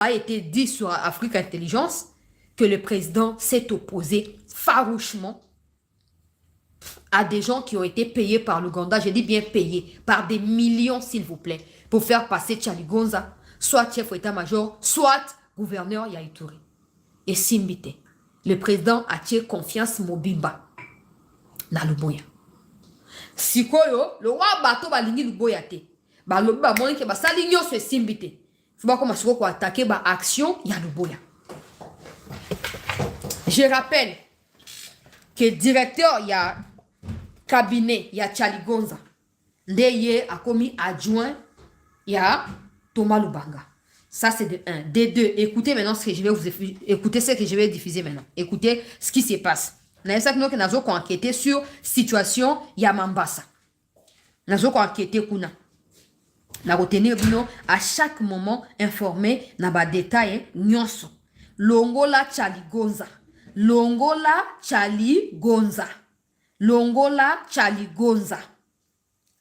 a été dit sur Afrique Intelligence que le président s'est opposé farouchement à des gens qui ont été payés par l'Ouganda, je dis bien payés, par des millions, s'il vous plaît, pour faire passer Charlie Gonza, soit chef d'état-major, soit gouverneur Yaïtouré. Et Simbite, le président a tiré confiance Mobimba dans le boya. Sikoyo, le roi bateau va lingi le boya te. Ba lobi ba moni ke ba saligno se Simbite. Faut pas comme siko ko attaquer ba action ya le boya. Je rappelle que le directeur y a cabinet, il y a Charlie Gonza. Ndeye a commis adjoint, il y a Thomas Lubanga. Ça, c'est de 1. De 2, écoutez maintenant ce que je vais vous écoutez ce que je vais diffuser maintenant. Écoutez ce qui se passe. Nous avons enquêté sur la situation Yamambasa. Nous avons enquêté kuna. Nous avons retenu à chaque moment informé dans les détails nyonso. Longola Charlie Gonza. Longola Charlie Gonza. Longola Charlie Gonza.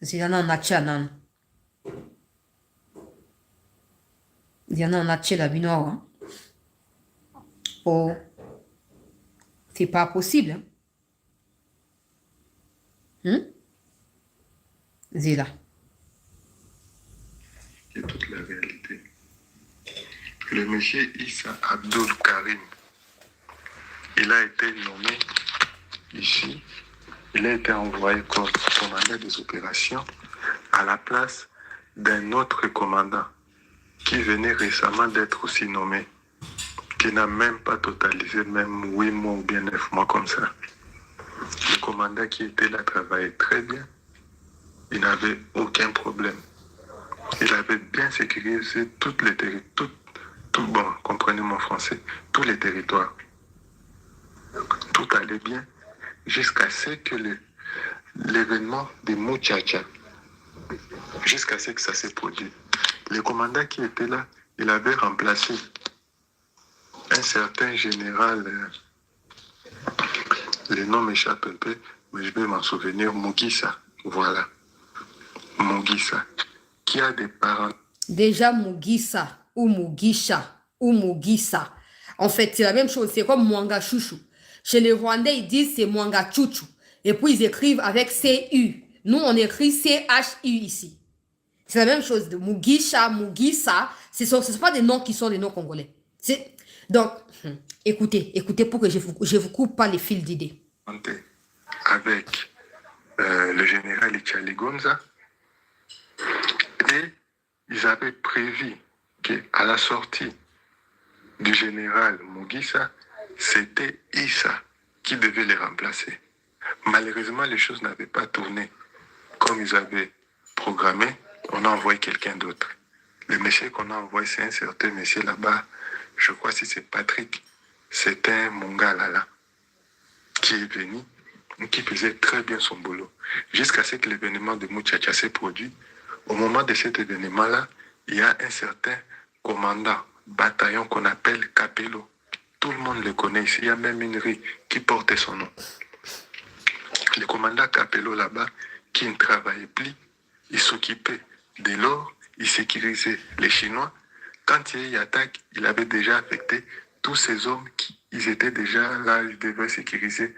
Zilana na chanan. Zilana na chela binoa. Oh. C'est pas possible. Zila. C'est toute la réalité. Le monsieur Issa Abdul Karim, il a été nommé ici. Il a été envoyé comme commandant des opérations à la place d'un autre commandant qui venait récemment d'être aussi nommé, qui n'a même pas totalisé même 8 mois ou bien 9 mois comme ça. Le commandant qui était là travaillait très bien. Il n'avait aucun problème. Il avait bien sécurisé toutes les territoires, bon, comprenez mon français, tous les territoires. Tout allait bien jusqu'à ce que l'événement de Mouchacha, jusqu'à ce que ça s'est produit. Le commandant qui était là, il avait remplacé un certain général, le nom m'échappe un peu, mais je vais m'en souvenir, Mugisa, voilà. Mugisa, qui a des parents. Déjà Mugisa, ou Mugisha, ou Mugisa. En fait, c'est la même chose, c'est comme Mwanga Chouchou. Chez les Rwandais, ils disent c'est Mwanga Chouchou. Et puis, ils écrivent avec C-U. Nous, on écrit C-H-U ici. C'est la même chose. De Mugisha, Mugisa, ce ne sont pas des noms qui sont des noms congolais. Donc, écoutez pour que je vous coupe pas les fils d'idées. Avec le général Charlie Gonza. Et ils avaient prévu qu'à la sortie du général Mugisa, c'était Issa qui devait les remplacer. Malheureusement, les choses n'avaient pas tourné comme ils avaient programmé. On a envoyé quelqu'un d'autre. Le monsieur qu'on a envoyé, c'est un certain monsieur là-bas. Je crois que c'est Patrick. C'est un Mongala là, qui est venu, qui faisait très bien son boulot. Jusqu'à ce que l'événement de Mouchacha s'est produit. Au moment de cet événement-là, il y a un certain commandant bataillon qu'on appelle Capello. Tout le monde le connaît ici. Il y a même une rue qui porte son nom. Le commandant Capello là-bas, qui ne travaillait plus, il s'occupait de l'or, il sécurisait les Chinois. Quand il y a eu une attaque, il avait déjà affecté tous ces hommes qui ils étaient déjà là, ils devaient sécuriser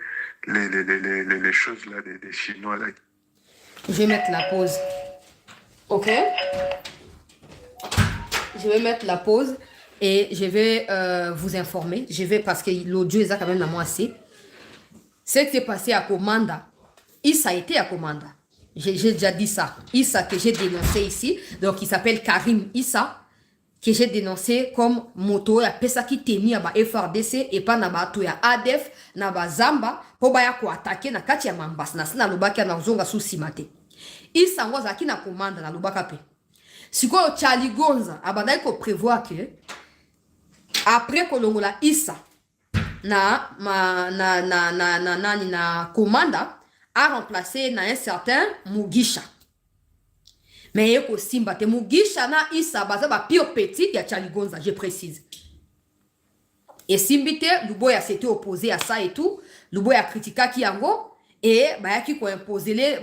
les choses là des Chinois là. Je vais mettre la pause. Ok? Je vais mettre la pause et je vais vous informer. Je vais, parce que l'audio est quand même dans moi assez. Ce qui s'est passé à Komanda, Issa a été à Komanda. J'ai déjà dit ça. Issa que j'ai dénoncé ici, donc il s'appelle Karim Issa, que j'ai dénoncé comme moto ya pesa qui tenir ba FRDC et pas na ba to ya ADF na ba Zamba pour ba ya ko attaquer na kati ya Mambasa na sina lobaka na zonga sous simate. Issa ngoza ki na commande na lobaka pe. Siko Charlie Gonza abandai ko prévoir que après kolongola Issa na commanda a remplacé na un certain Mugisha. Mais il y a Simba, Mugisha na Issa, baza ba pire petit, il y a Charlie Gonza, je précise. Et Simbite, Luboya s'était opposé à ça et tout. Luboya a critiqué Kiango. Et bah, qui a imposé les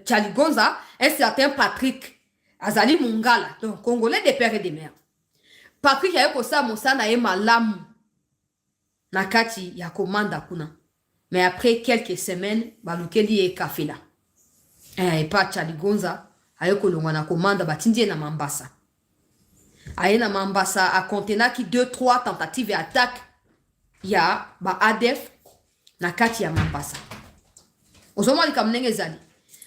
Charlie Gonza, un certain Patrick Azali Mungala, donc Congolais des pères et des mères. Patrick a eu ça mosana e malamu na kati ya komanda kuna. Mais après quelques semaines, balukeli e kafela. Et pas Chaligonza a eu kolongwa na komanda batindi na Mambasa. Aye na Mambasa a contena ki 2-3 tentatives d'attaque ya ba ADF na kati ya Mambasa. Ozomo li kamnenge zali.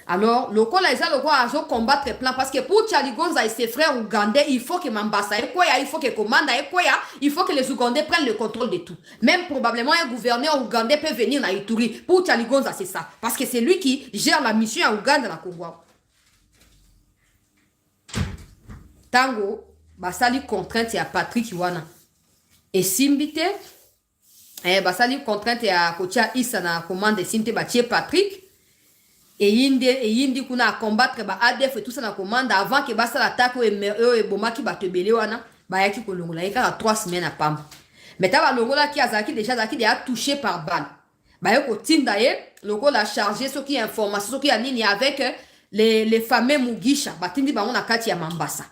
Alors, le col les a le quoi à combattre plan parce que pour Chaligonza et ses frères ougandais, il faut que Mambasa et quoi, il faut que commande et quoi, il faut que les Ougandais prennent le contrôle de tout. Même probablement un gouverneur ougandais peut venir à Ituri. Pour Chaligonza, c'est ça. Parce que c'est lui qui gère la mission à Ouganda dans Congo. Tango, basali contrainte à Patrick Iwana. Et Simbite, basali contrainte à Kocha Issa na commande Simbite Batie Patrick. Et yindi kuna a combattre ba ADF et tout ça na commande avant que basa l'attaque et bomaki ba tebele wana ba yaki kolongola yaka 3 semaines à pam. Mais ta ba longola ki azaki déjà touché par balle. Ba yako tinda ye loko la chargé ce qui information ce qui a nini avec les fameux Mugisha ba tindi ba on a kati ya Mambasa.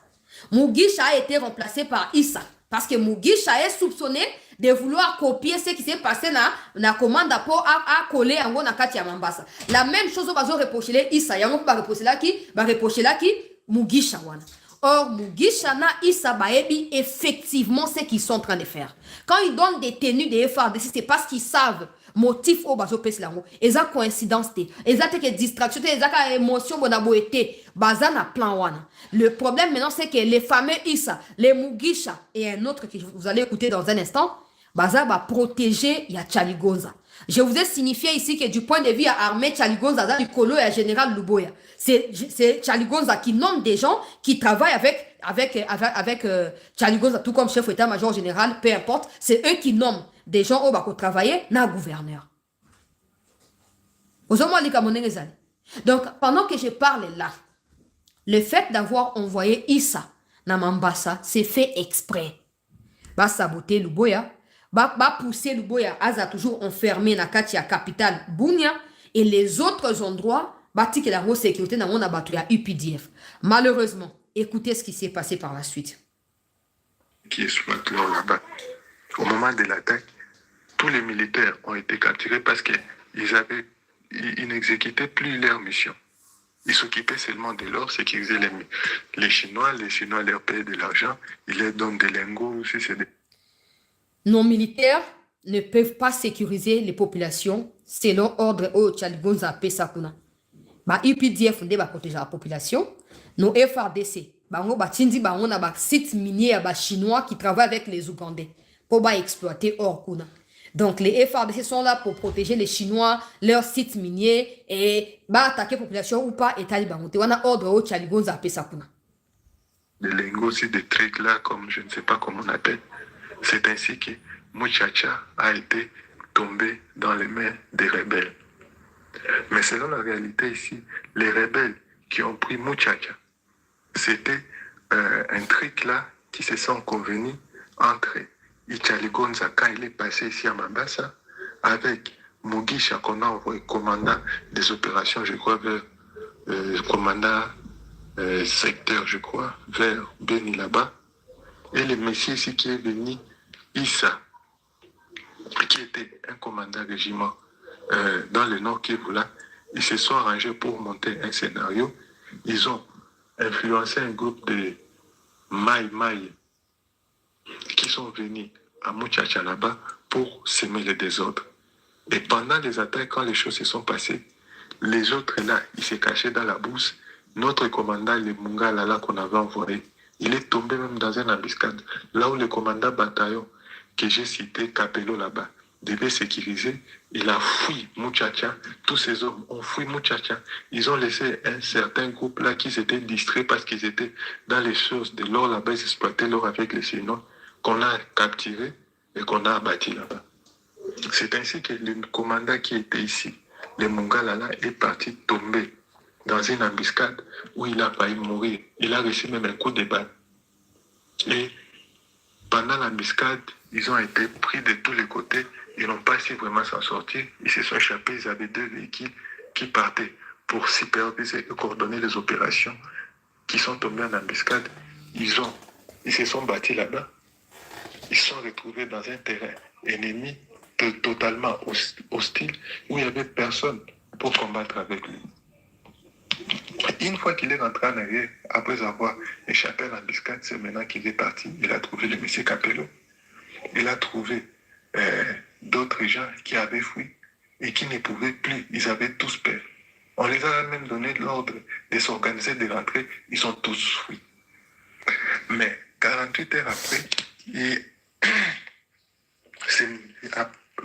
Mugisha a été remplacé par Issa parce que Mugisha est soupçonné de vouloir copier ce qui s'est passé na commande pour à coller en na kati ya Mambasa. La même chose bazo reprocher Issa yango ba reprocher là qui Mugisha wana. Or Mugisha na Issa baebi effectivement ce qu'ils sont en train de faire. Quand ils donnent des tenues de FARDC, c'est parce qu'ils savent motif au bazo pesi lango. Eza coïncidence te. Eza te que distraction te, eza ka émotion bona boete. Baza na plan wana. Le problème maintenant c'est que les fameux Issa, les Mugisha et un autre que vous allez écouter dans un instant, Baza va protéger ya Chaligonza. Je vous ai signifié ici que du point de vue à armée Chaligonza, dans le colo et général Luboya, c'est Chaligonza qui nomme des gens qui travaillent avec Chaligonza, tout comme chef d'état-major général, peu importe, c'est eux qui nomment des gens au bako travailler na gouverneur. Donc, pendant que je parle là, le fait d'avoir envoyé Issa na Mambasa, c'est fait exprès. Va saboter Luboya, va pousser Luboya Aza toujours enfermé na kati ya capitale Bunia et les autres endroits bâti que la haute sécurité dans mon abattu à UPDF. Malheureusement, écoutez ce qui s'est passé par la suite. Qui est sous là-bas. Au moment de l'attaque, tous les militaires ont été capturés parce qu'ils n'exécutaient plus leur mission. Ils s'occupaient seulement de leur sécuriser les Chinois leur payaient de l'argent, ils leur donnent des lingots aussi, c'est des... Nos militaires ne peuvent pas sécuriser les populations selon ordre au Chaligonza Pesakuna. Ba UPDF va protéger la population. Nos FRDC, bango batindi bango na ba site minier ba chinois qui travaillent avec les Ougandais pour ba exploiter hors kuna. Donc les FRDC sont là pour protéger les Chinois, leurs sites miniers et ba attaquer la population ou pas état bango. Te wana ordre au Chaligonza Pesakuna. Des lingots aussi, des trucs là comme je ne sais pas comment on appelle. C'est ainsi que Muchacha a été tombé dans les mains des rebelles. Mais selon la réalité ici, les rebelles qui ont pris Muchacha, c'était un truc là qui se sont convenus entre Chaligonza quand il est passé ici à Mambasa avec Mugisha qu'on a envoyé commandant des opérations, je crois, vers commandant secteur, je crois, vers Beni là-bas. Et le monsieur ici qui est venu, Issa, qui était un commandant régiment dans le nord Kivu là, ils se sont arrangés pour monter un scénario. Ils ont influencé un groupe de Maï qui sont venus à Muchacha là-bas pour semer le désordre. Et pendant les attaques, quand les choses se sont passées, les autres là, ils se cachaient dans la bourse. Notre commandant, le Mungala là qu'on avait envoyé, il est tombé même dans une embuscade. Là où le commandant bataillon que j'ai cité, Capello là-bas, devait sécuriser, il a fui Muchacha. Tous ces hommes ont fui Muchacha. Ils ont laissé un certain groupe là qui s'était distrait parce qu'ils étaient dans les choses de l'or là-bas, ils exploitaient l'or avec les Chinois, qu'on a capturé et qu'on a abattu là-bas. C'est ainsi que le commandant qui était ici, le Mungala là, est parti tomber dans une embuscade où il a failli mourir. Il a reçu même un coup de balle. Et pendant l'embuscade, ils ont été pris de tous les côtés. Ils n'ont pas su vraiment s'en sortir. Ils se sont échappés. Ils avaient 2 véhicules qui partaient pour superviser et coordonner les opérations qui sont tombées en embuscade. Ils se sont battus là-bas. sont retrouvés dans un terrain ennemi totalement hostile où il n'y avait personne pour combattre avec lui. Une fois qu'il est rentré en arrière, après avoir échappé à l'embuscade, c'est maintenant qu'il est parti. Il a trouvé le monsieur Capello. Il a trouvé d'autres gens qui avaient fui et qui ne pouvaient plus. Ils avaient tous peur. On les a même donné l'ordre de s'organiser, de rentrer. Ils sont tous fuis. Mais 48 heures après,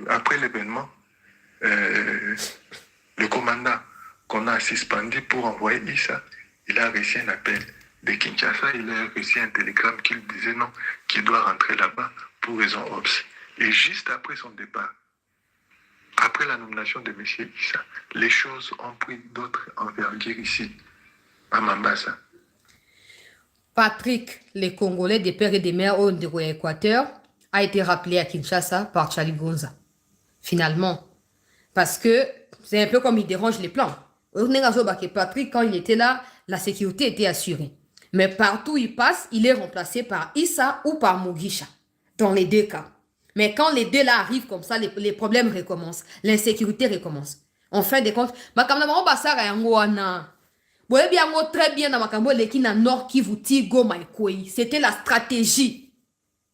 après l'événement, le commandant qu'on a suspendu pour envoyer Issa, il a reçu un appel de Kinshasa, il a reçu un télégramme qui lui disait non, qu'il doit rentrer là-bas pour raison obs. Et juste après son départ, après la nomination de M. Issa, les choses ont pris d'autres envergures ici, à Mambasa. Patrick, les Congolais des pères et des mères au Équateur, a été rappelé à Kinshasa par Charlie Gonza. Finalement, parce que c'est un peu comme il dérange les plans. Patrick, quand il était là, la sécurité était assurée. Mais partout où il passe, il est remplacé par Issa ou par Mugisha. Dans les deux cas. Mais quand les deux là arrivent comme ça, les problèmes recommencent. L'insécurité recommence. En fin de compte, très bien dans Makambo Lekina Nord Kivu Tigo Maïkoui. C'était la stratégie.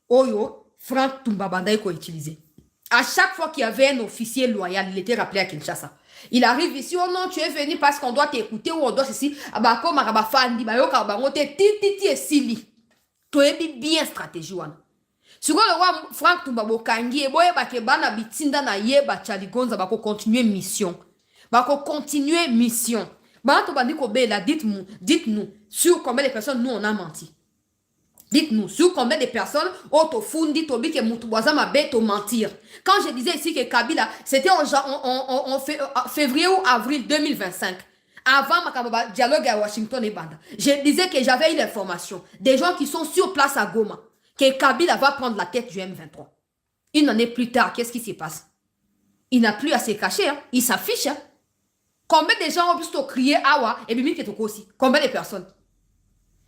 Oyo, Franck Tumbabanda a utilisé. À chaque fois qu'il y avait un officier loyal, il était rappelé à Kinshasa. Il arrive ici, oh non, tu es venu parce qu'on doit t'écouter ou on doit ceci. Abako Marabafandi, Bayoka Bangote, Titi et Sili. Tu es bien stratégie. Si le roi Franck Tumbabo Kangi, et boye bake bana bitinda na yeba Charlie Gonza bako continuer mission. Bako continuer mission. Bana bandi ko bela, dites-nous sur combien de personnes nous on a menti. Dites-nous sur combien de personnes autofundi tobi que mutuboza ma bête au mentir. Quand je disais ici que Kabila, c'était en février ou avril 2025. Avant ma dialogue à Washington et Banda. Je disais que j'avais eu l'information des gens qui sont sur place à Goma que Kabila va prendre la tête du M23. Une année plus tard, qu'est-ce qui se passe? Il n'a plus à se cacher, hein? Il s'affiche. Hein? Combien de gens ont pu se crier Awa et Bimi Ketoko aussi? Combien de personnes?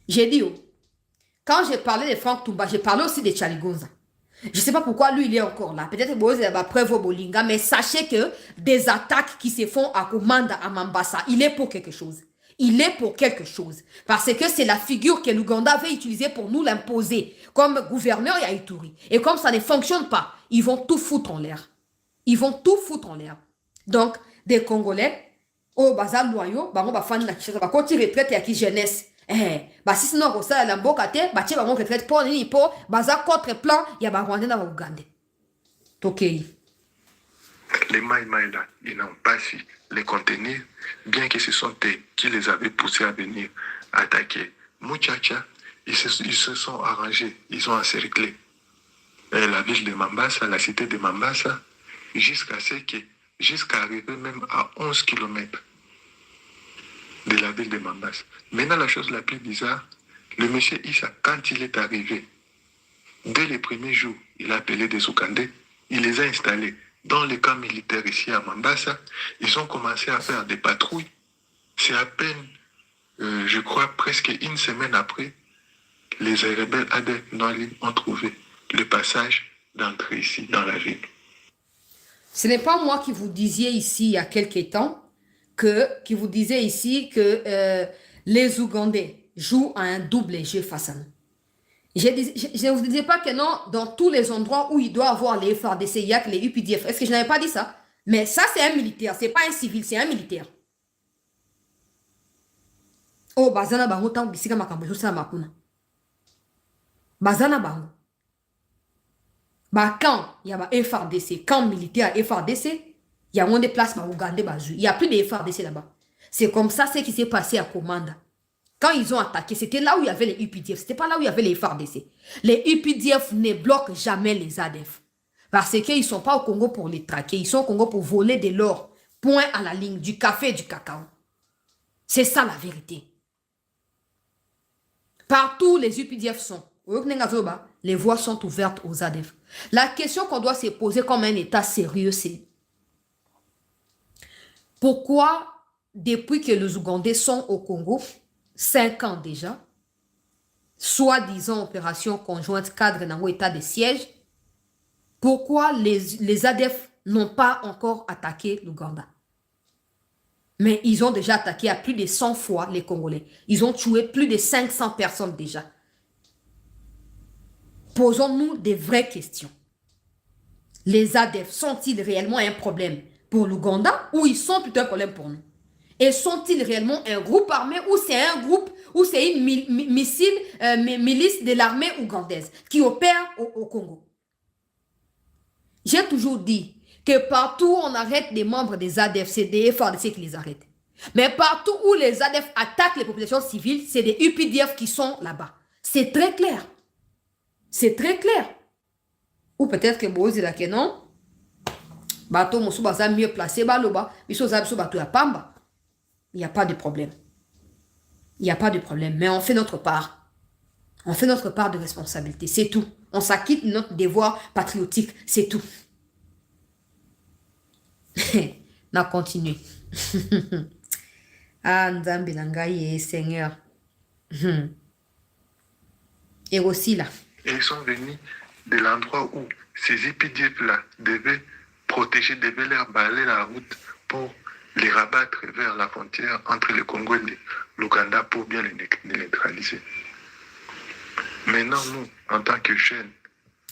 J'ai dit, oh, quand j'ai parlé de Franck Toumba, j'ai parlé aussi de Charlie Gonza. Je ne sais pas pourquoi lui, il est encore là. Peut-être que c'est la preuve au Bolinga, mais sachez que des attaques qui se font à Komanda, à Mambasa, il est pour quelque chose. Il est pour quelque chose. Parce que c'est la figure que l'Ouganda avait utilisée pour nous l'imposer comme gouverneur à Ituri. Et comme ça ne fonctionne pas, ils vont tout foutre en l'air. Ils vont tout foutre en l'air. Donc, des Congolais, au bazar loyaux, on va faire la retraite à qui jeunesse. Si sinon, ça, la mbokate, bah, tu vas retraite pour ni pour, bazar contre plan, il y a Rwanda dans l'Ouganda. Ok. Les Maïmaï là, ils n'ont pas su les contenir, bien que ce sont eux qui les avaient poussés à venir attaquer. Mouchacha, ils se sont arrangés, ils ont encerclé la ville de Mambasa, la cité de Mambasa, jusqu'à arriver même à 11 km de la ville de Mambasa. Maintenant, la chose la plus bizarre, le monsieur Issa, quand il est arrivé, dès les premiers jours, il a appelé des Ougandais, il les a installés dans les camps militaires ici à Mambasa. Ils ont commencé à faire des patrouilles. C'est à peine, je crois, presque une semaine après, les rebelles adeptes ont trouvé le passage d'entrée ici dans la ville. Ce n'est pas moi qui vous disais ici il y a quelques temps qui vous disait ici que les Ougandais jouent à un double jeu face à nous. Je ne vous disais pas que non, dans tous les endroits où il doit avoir les FARDC, il y a que les UPDF. Est-ce que je n'avais pas dit ça? Mais ça, c'est un militaire. Ce n'est pas un civil, c'est un militaire. Oh, bazana bango tant bisika makambo ça makuna. Bazana bango. Bah quand il y a un FARDC, camp militaire FARDC, il y a moins de places pour Ougandais bazu. Il n'y a plus de FARDC là-bas. C'est comme ça ce qui s'est passé à Komanda. Quand ils ont attaqué, c'était là où il y avait les UPDF. C'était pas là où il y avait les FARDC. Les UPDF ne bloquent jamais les ADF. Parce qu'ils ne sont pas au Congo pour les traquer. Ils sont au Congo pour voler de l'or. Point à la ligne, du café et du cacao. C'est ça la vérité. Partout les UPDF sont. Les voies sont ouvertes aux ADF. La question qu'on doit se poser comme un État sérieux, c'est pourquoi, depuis que les Ougandais sont au Congo, 5 ans déjà, soi-disant opération conjointe cadre dans l'état de siège, pourquoi les ADF n'ont pas encore attaqué l'Ouganda. Mais ils ont déjà attaqué à plus de 100 fois les Congolais. Ils ont tué plus de 500 personnes déjà. Posons-nous des vraies questions. Les ADF sont-ils réellement un problème pour l'Ouganda ou ils sont plutôt un problème pour nous? Et sont-ils réellement un groupe armé ou c'est un groupe ou c'est une milice de l'armée ougandaise qui opère au Congo? J'ai toujours dit que partout où on arrête des membres des ADF, c'est des FARDC qui les arrêtent. Mais partout où les ADF attaquent les populations civiles, c'est des UPDF qui sont là-bas. C'est très clair. C'est très clair. Ou peut-être que Bozi là que non. Bateau Moussou Baza mieux placé, Baloba, Biso Zabso Bato ya Pamba. Il n'y a pas de problème. Il n'y a pas de problème. Mais on fait notre part. On fait notre part de responsabilité. C'est tout. On s'acquitte de notre devoir patriotique. C'est tout. On a continué. Ah, Nzambi Nangaye, Seigneur. Et aussi là. Et ils sont venus de l'endroit où ces épidémies-là devaient protéger, devaient leur balayer la route pour les rabattre vers la frontière entre le Congo et l'Ouganda pour bien les neutraliser. Maintenant, nous, en tant que jeunes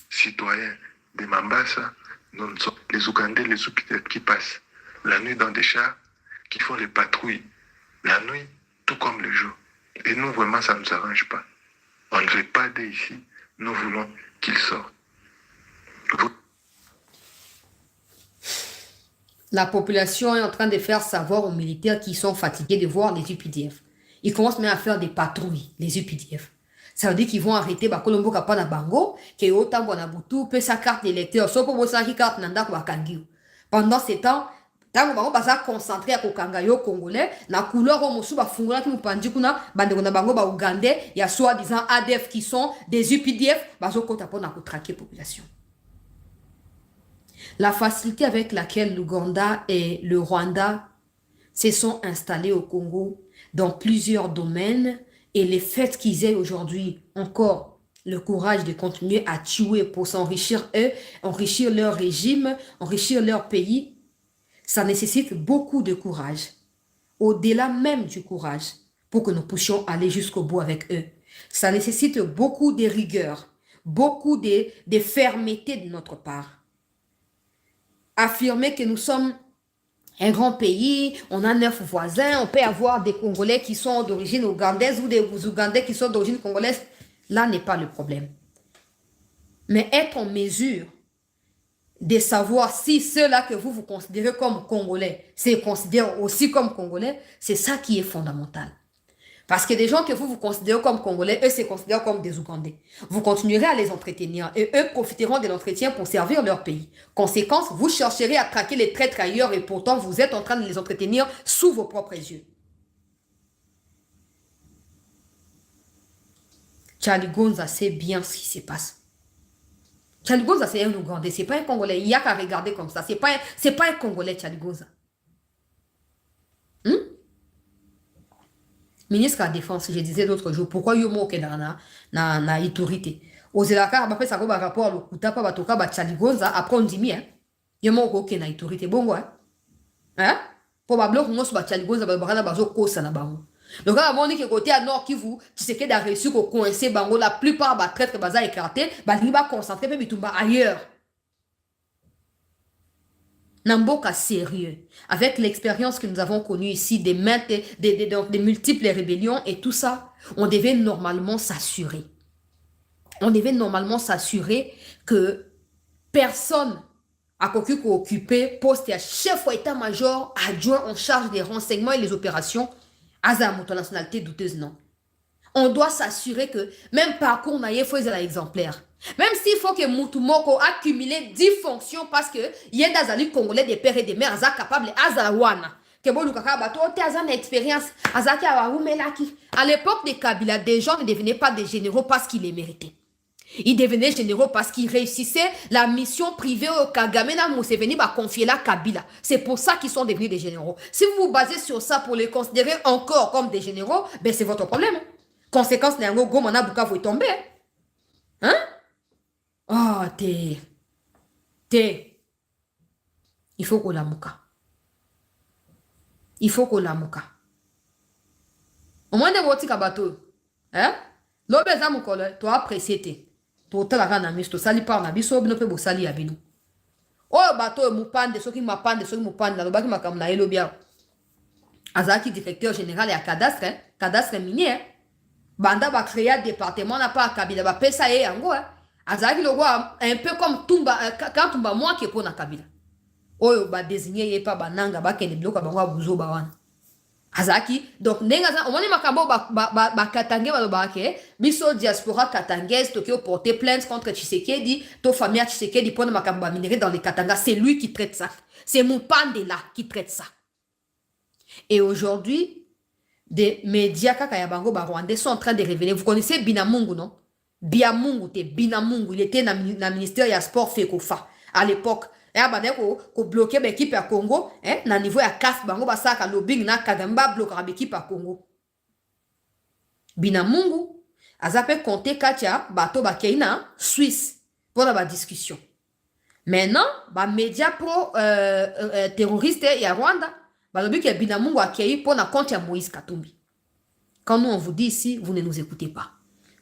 citoyens de Mambasa, nous sommes les Ougandais, les Oupidètes qui passent la nuit dans des chars, qui font les patrouilles la nuit, tout comme le jour. Et nous, vraiment, ça ne nous arrange pas. On ne veut pas d'ici, nous voulons qu'ils sortent. La population est en train de faire savoir aux militaires qui sont fatigués de voir les UPDF. Ils commencent même à faire des patrouilles, les UPDF. Ça veut dire qu'ils vont arrêter Bakolombo Kapana Bango, qui est autant bon à Boutou, peut sa carte d'électeur, soit pour sa carte Nanda Kwakangiu. Pendant ces temps, tant bango basa concentré à Kokangayo congolais, na couleur au Mosu Bafungula qui nous pandit kuna, bandegona bango ba Ougandais, il y a soi-disant ADF qui sont des UPDF, baso kota pour na traquer population. La facilité avec laquelle l'Ouganda et le Rwanda se sont installés au Congo dans plusieurs domaines et le fait qu'ils aient aujourd'hui encore le courage de continuer à tuer pour s'enrichir eux, enrichir leur régime, enrichir leur pays, ça nécessite beaucoup de courage, au-delà même du courage, pour que nous puissions aller jusqu'au bout avec eux. Ça nécessite beaucoup de rigueur, beaucoup de fermeté de notre part. Affirmer que nous sommes un grand pays, on a 9 voisins, on peut avoir des Congolais qui sont d'origine ougandaise ou des Ougandais qui sont d'origine congolaise, là n'est pas le problème. Mais être en mesure de savoir si ceux-là que vous considérez comme Congolais se considèrent aussi comme Congolais, c'est ça qui est fondamental. Parce que des gens que vous considérez comme Congolais, eux se considèrent comme des Ougandais. Vous continuerez à les entretenir et eux profiteront de l'entretien pour servir leur pays. Conséquence, vous chercherez à traquer les traîtres ailleurs et pourtant vous êtes en train de les entretenir sous vos propres yeux. Charlie Gonza sait bien ce qui se passe. Charlie Gonza, c'est un Ougandais, c'est pas un Congolais. Il n'y a qu'à regarder comme ça. C'est pas un Congolais, Charlie Gonza. Ministre de la Défense, je disais l'autre jour, pourquoi il y a na autorité. Aux élacars, après ça, va rapport à l'Okuta, pas batoka, ba Charlie Gonza, après on dit, hein, il y a na autorité. Bon, ouais. Hein? Probablement, on se bat Charlie Gonza, ba bazo kosa na bango. Donc, à mon que côté à Nord Kivu, tu sais qu'il a réussi qu'on coincer bango, la plupart ba traître baza écarté, ba liba concentré, puis bitumba ailleurs. Namboka sérieux, avec l'expérience que nous avons connue ici, des multiples rébellions et tout ça, on devait normalement s'assurer. On devait normalement s'assurer que personne a occupé poste à chef ou état-major adjoint en charge des renseignements et les opérations à la nationalité douteuse, non. On doit s'assurer que même parcours naïe faut être exemplaire. Même s'il faut que Moutoumoko accumule 10 fonctions parce que y a des alliés congolais des pères et des mères capables azalawana. Que bon lukaka bato te azan expérience azaki awumelaki. À l'époque de Kabila, des gens ne devenaient pas des généraux parce qu'ils les méritaient. Ils devenaient généraux parce qu'ils réussissaient la mission privée au Kagame na Museveni va confier la Kabila. C'est pour ça qu'ils sont devenus des généraux. Si vous vous basez sur ça pour les considérer encore comme des généraux, ben c'est votre problème. Conséquence, n'yango gomana buka vous tomber. Hein? Oh, t'es... Te. Il faut qu'on la mouka. Il faut qu'on la mouka. Au moins de votre bateau. Hein? L'obé za mukole, to apprécié te. To tala kana misto sali par na biso bino pe bo sali ya bino. Oh bateau mupande soki mapande soki mupande lo baki makam na elo bia. Azaki directeur général ya cadastre minier. Banda ba créer département na pas Kabila ba pesa ye yango Azaki lo un peu comme Tumba quand Tumba moi qui pour na Kabila. Oyo ba désigner ye pa bananga ba kende bloka bango buzo ba wana. Azaki donc nenga za omoni makambo ba katange ba lobake biso diaspora katangaise to ki porter plainte contre Tshisekedi to famille Tshisekedi pour makambo ba minerai dans les Katanga, c'est lui qui traite ça. C'est Mupande là qui traite ça. Et aujourd'hui des médias kaka ya bango ba rwandais sont en train de révéler. Vous connaissez Binamungu non? Binamungu, il était dans le ministère ya sport Fekofa à l'époque. Et abane ko bloquer l'équipe à Congo, na niveau ya CAF bango ba saka lobbying na Kagamba bloquer l'équipe à Congo. Binamungu azape compter katia bato ba keina Suisse pour la discussion. Maintenant, ba média pro terroriste ya Rwanda, ba lobi que Binamungu akei pour na compte ya Moïse Katumbi. Quand nous on vous dit ici, vous ne nous écoutez pas.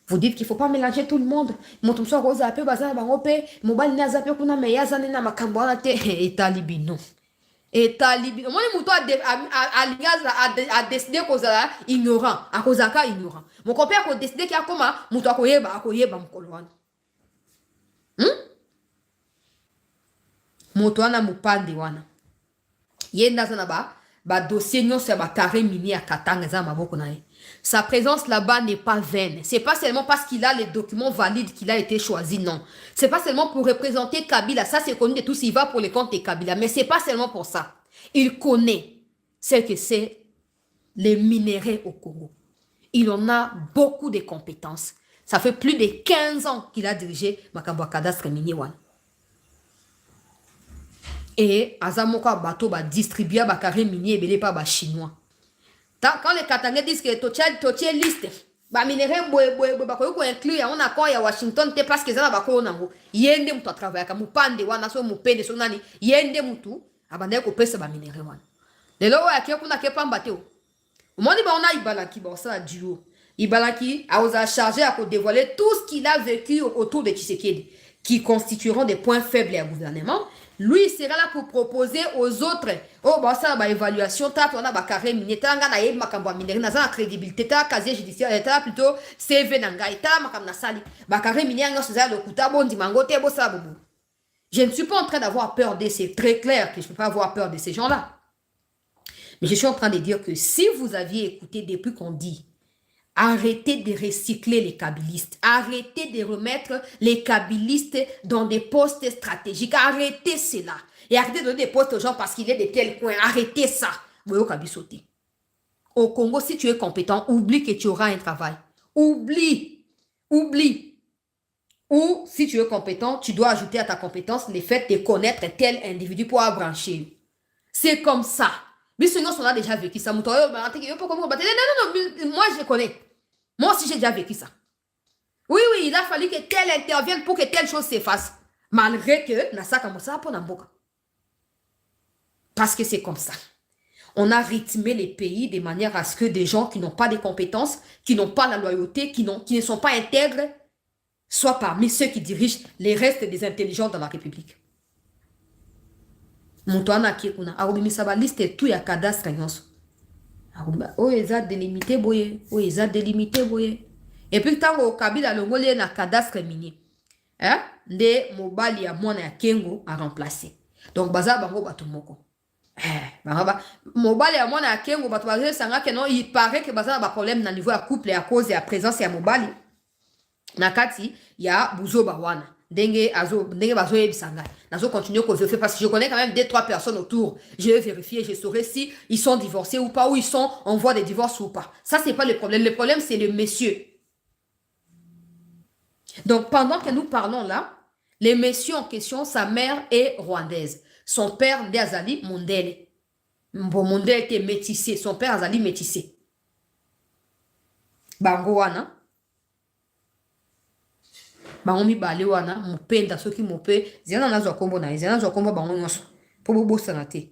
Vous dites qu'il ne faut pas mélanger tout le monde. Motumso ko zape bazana bangope, mobali na zape kuna meyaza na makambo na te etalibi non. Etalibi. Moi muto a décidé ko za ignorant, a ko zaka ignorant. Mon copain ko décidé qu'il a comment muto akoyeba mukolo wana. Moto wana mupande wana. Yenda zana ba dossier nyonso ya ba carré mini ya Katanga za maboko na ye. Sa présence là-bas n'est pas vaine. C'est pas seulement parce qu'il a les documents valides qu'il a été choisi, non. C'est pas seulement pour représenter Kabila. Ça, c'est connu de tous. Il va pour les comptes de Kabila. Mais c'est pas seulement pour ça. Il connaît ce que c'est les minéraux au Congo. Il en a beaucoup de compétences. Ça fait plus de 15 ans qu'il a dirigé Makamba Cadastre Minier. Et Azamoka Bato va distribuer Bakare Minier et Belé pas chinois. Quand les Katangais disent que tu es liste, ba minéraux ko inclure on accord ya Washington te parce que ça va ko nango yende mutu travailler ka mupande wana so mupende so nani yende mutu abande ko pesa ba minéraux wana lelo ya ke kuna ke pamba te o moni ba ona ibalaki ba ça duo ibalaki a osa chargé à dévoiler tout ce qu'il a vécu autour de Tshisekedi qui constitueront des points faibles au gouvernement. Lui, il sera là pour proposer aux autres. Oh, bah ça, bah évaluation, t'as on a bah carré minier, t'as nga na yé makamba minier, na la crédibilité, t'as casier judiciaire, t'as plutôt CV nanga, t'as makam na sali. Bah carré minier, nga ça le kuta bon dimango, t'es beau ça bobo. Je ne suis pas en train d'avoir peur de ces, très clair que je ne peux pas avoir peur de ces gens-là. Mais je suis en train de dire que si vous aviez écouté depuis qu'on dit arrêtez de recycler les kabylistes. Arrêtez de remettre les kabylistes dans des postes stratégiques. Arrêtez cela. Et arrêtez de donner des postes aux gens parce qu'il est de tel coin. Arrêtez ça. Au Congo, si tu es compétent, oublie que tu auras un travail. Oublie. Ou si tu es compétent, tu dois ajouter à ta compétence le fait de connaître tel individu pour brancher. C'est comme ça. Mais sinon, on a déjà vécu ça. Non, moi je connais. Moi aussi, j'ai déjà vécu ça. Oui, il a fallu que tel intervienne pour que telle chose s'efface. Malgré que, parce que c'est comme ça. On a rythmé les pays de manière à ce que des gens qui n'ont pas de compétences, qui n'ont pas la loyauté, qui ne sont pas intègres, soient parmi ceux qui dirigent les restes des intelligents dans la République. Moutouana qui kuna arubimisa ba liste tout ya cadastre nyonso. O eza délimité boye, et puis tango Kabila longole na cadastre minier. Nde mobali ya mwana ya Kengo a remplacé. Donc baza bango bato moko. Mobali ya mwana ya Kengo bato bazo sanga que non, il paraît que baza ba problème na niveau ya couple à cause ya présence ya mobali. Na kati ya buzoba wana. Ndenge bazo yebisanga. Nazo continuer qu'on veut faire parce que je connais quand même 2-3 personnes autour. Je vais vérifier, je saurai si ils sont divorcés ou pas, ou ils sont en voie de divorce ou pas. Ça, c'est pas le problème. Le problème, c'est le monsieur. Donc, pendant que nous parlons là, le monsieur en question, sa mère est rwandaise. Son père, Azali Mondele. Bon, Mondele était métissé. Son père, Azali métissé. Bangoana. bango mibale wana mopenda soki mope zela nazwa kombo na zela nazwa kombo bango nyonso po bobosana te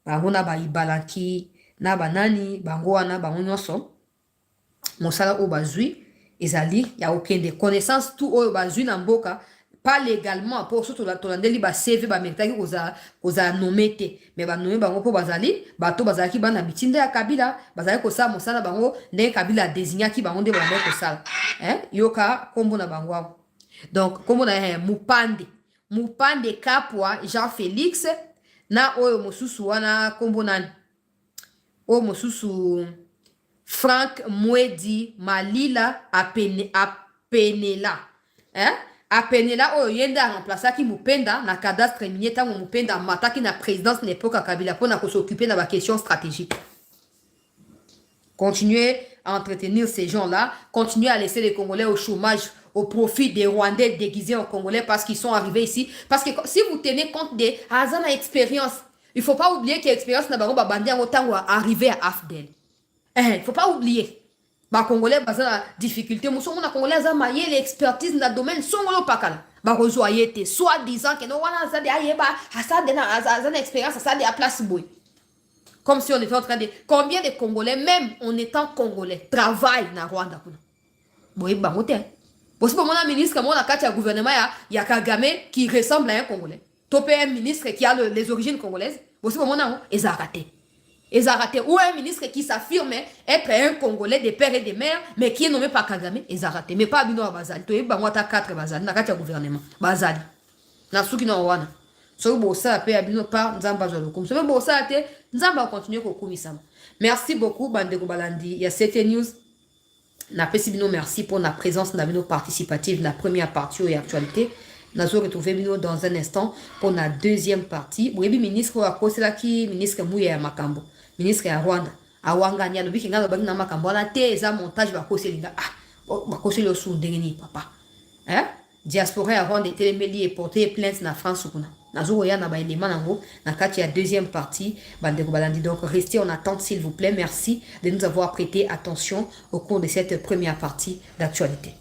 bango na baibalaki na banani bango wana bango nyonso mosala oyo bazwi ezali ya okende connaissance tout oyo bazwi na mboka pas légalement pour surtout la tolandeli ba CV ba meritaki koza nommé te mais ba nommé bango po bazali bato bazalaki bana bitinda ya Kabila bazali kosala mosala bango ndenge Kabila désignaki bango nde bango kosala yoka kombo na bango donc kombo na Mupande Kapwa Jean Félix na oyo mosusu wana kombo nani oyo mosusu Frank Mwedi Malila Apenela Apenela oyo yenda remplaçaki Mupenda na cadastre minier tango Mupenda mataki na présidence na époque Kabila pour na s'occuper na ba question stratégique. Continuez à entretenir ces gens-là, continuez à laisser les Congolais au chômage au profit des Rwandais déguisés en Congolais parce qu'ils sont arrivés ici. Parce que si vous tenez compte des Hazana expérience, il ne faut pas oublier que l'expérience n'a pas bandé en autant arrivé à Afdel. Il ne faut pas oublier. Les Congolais ont des difficultés. Les Congolais ont l'expertise dans le domaine. Ils sont pas soit disant que non, on a des expériences, ça a place. Comme si on était en train de... Combien de Congolais, même en étant Congolais, travaillent dans Rwanda? Bon, aussi pour mon ministre, moi, il y a un gouvernement, il y a Kagame qui ressemble à un Congolais. Topé un ministre qui a les origines congolaises. Aussi pour mon ils ont raté. Ils ont raté. Ou un ministre qui s'affirme être un Congolais des pères et des mères, mais qui est nommé par Kagame, ils ont raté. Mais pas Abino à Bazali. Tu as 4 Bazali. Il y a un gouvernement. Bazali. Il y a qui n'ont pas. So bossa pe abino par nzamba zo lokum so bossa te nzamba continuer ko kumisama. Merci beaucoup Bandeko Balandi. Il y a cette news na pesi bino merci pour la présence na bino participative la première partie et actualité. Nazo retrouver bino dans un instant pour la deuxième partie. Boyebi ministre wa kosela ki ministre Mouya ya Makambo. Ministre ya Rwanda. Awanga nya lobi kinga lobi na Makambo na te eza montage ba koselinga. Ba koseli osu ndengeni papa. Diaspora ya Rwanda telemeli et porter plainte na France kuna. Nazo ya na ba élément nango na kati ya deuxième partie Bandeko Balandi. Donc restez en attente s'il vous plaît. Merci de nous avoir prêté attention au cours de cette première partie d'actualité.